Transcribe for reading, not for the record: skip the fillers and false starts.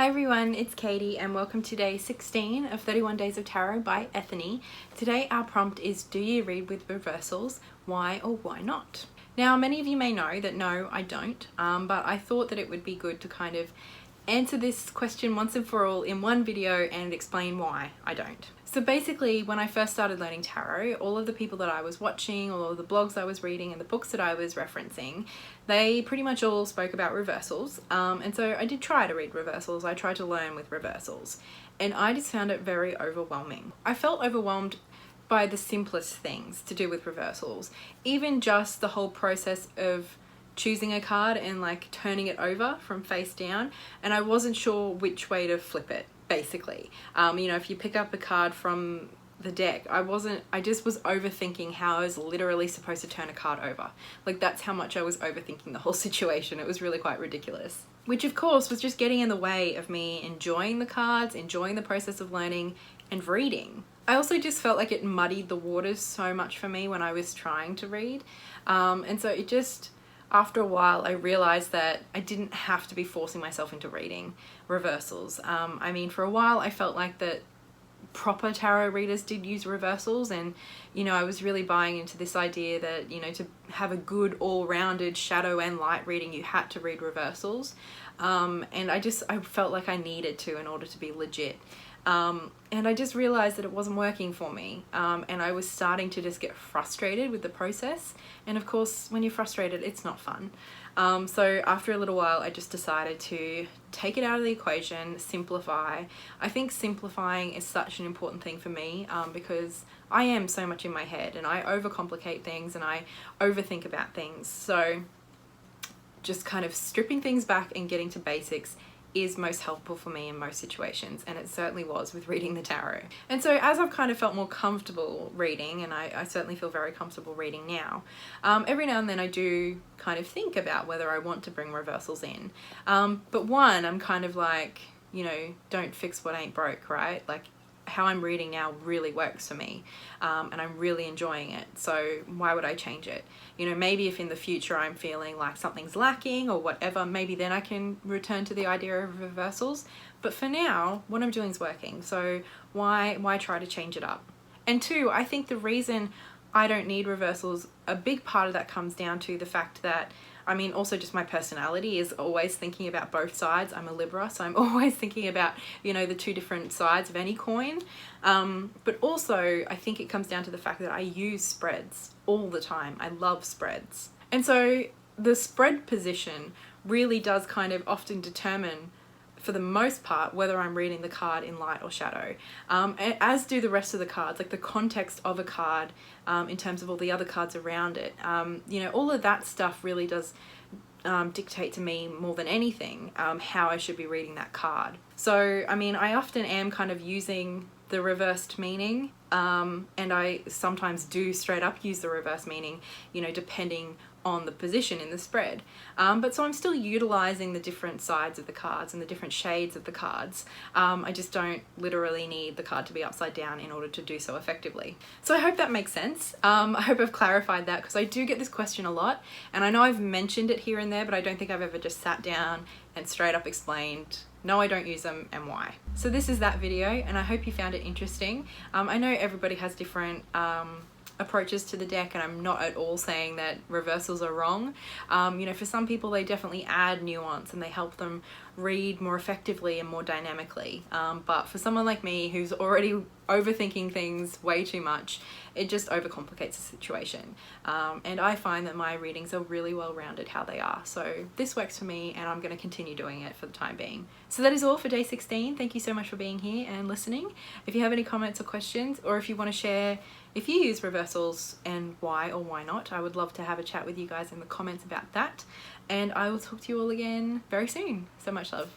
Hi everyone, it's Katie and welcome to day 16 of 31 Days of Tarot by Ethony. Today our prompt is, do you read with reversals? Why or why not? Now many of you may know that no, I don't, but I thought that it would be good to kind of answer this question once and for all in one video and explain why I don't. So basically, when I first started learning tarot, all of the people that I was watching, all of the blogs I was reading and the books that I was referencing, they pretty much all spoke about reversals. And so I did try to read reversals. I tried to learn with reversals and I just found it very overwhelming. I felt overwhelmed by the simplest things to do with reversals, even just the whole process of choosing a card and like turning it over from face down, and I wasn't sure which way to flip it basically. You know, if you pick up a card from the deck, I just was overthinking how I was literally supposed to turn a card over. Like that's how much I was overthinking the whole situation. It was really quite ridiculous, which of course was just getting in the way of me enjoying the cards, enjoying the process of learning and reading. I also just felt like it muddied the waters so much for me when I was trying to read, and so it just, after a while I realized that I didn't have to be forcing myself into reading reversals. I mean, for a while I felt like that proper tarot readers did use reversals, and you know, I was really buying into this idea that, you know, to have a good all-rounded shadow and light reading you had to read reversals, and I felt like I needed to in order to be legit. And I just realized that it wasn't working for me, and I was starting to just get frustrated with the process, and of course when you're frustrated it's not fun. So after a little while I just decided to take it out of the equation, simplify. I think simplifying is such an important thing for me, because I am so much in my head and I overcomplicate things and I overthink about things. So just kind of stripping things back and getting to basics is most helpful for me in most situations, and it certainly was with reading the tarot. And so as I've kind of felt more comfortable reading, and I certainly feel very comfortable reading now, every now and then I do kind of think about whether I want to bring reversals in. But one, I'm kind of like, you know, don't fix what ain't broke, right? Like how I'm reading now really works for me, and I'm really enjoying it, so why would I change it? You know, maybe if in the future I'm feeling like something's lacking or whatever, maybe then I can return to the idea of reversals, but for now what I'm doing is working, so why try to change it up? And two, I think the reason I don't need reversals, a big part of that comes down to the fact that, I mean, also just my personality is always thinking about both sides. I'm a Libra, so I'm always thinking about, you know, the two different sides of any coin. But also I think it comes down to the fact that I use spreads all the time. I love spreads. And so the spread position really does kind of often determine, for the most part, whether I'm reading the card in light or shadow, as do the rest of the cards, like the context of a card, in terms of all the other cards around it. You know, all of that stuff really does dictate to me more than anything how I should be reading that card. So I mean, I often am kind of using the reversed meaning, and I sometimes do straight up use the reverse meaning, you know, depending on the position in the spread. But so I'm still utilizing the different sides of the cards and the different shades of the cards. I just don't literally need the card to be upside down in order to do so effectively. So I hope that makes sense. I hope I've clarified that, because I do get this question a lot, and I know I've mentioned it here and there, but I don't think I've ever just sat down and straight up explained, no, I don't use them and why. So this is that video, and I hope you found it interesting. I know everybody has different approaches to the deck, and I'm not at all saying that reversals are wrong. You know, for some people they definitely add nuance and they help them read more effectively and more dynamically, but for someone like me who's already overthinking things way too much, it just overcomplicates the situation, and I find that my readings are really well rounded how they are. So this works for me, and I'm going to continue doing it for the time being. So that is all for day 16. Thank you so much for being here and listening. If you have any comments or questions, or if you want to share if you use reversals and why or why not, I would love to have a chat with you guys in the comments about that, and I will talk to you all again very soon. So much love.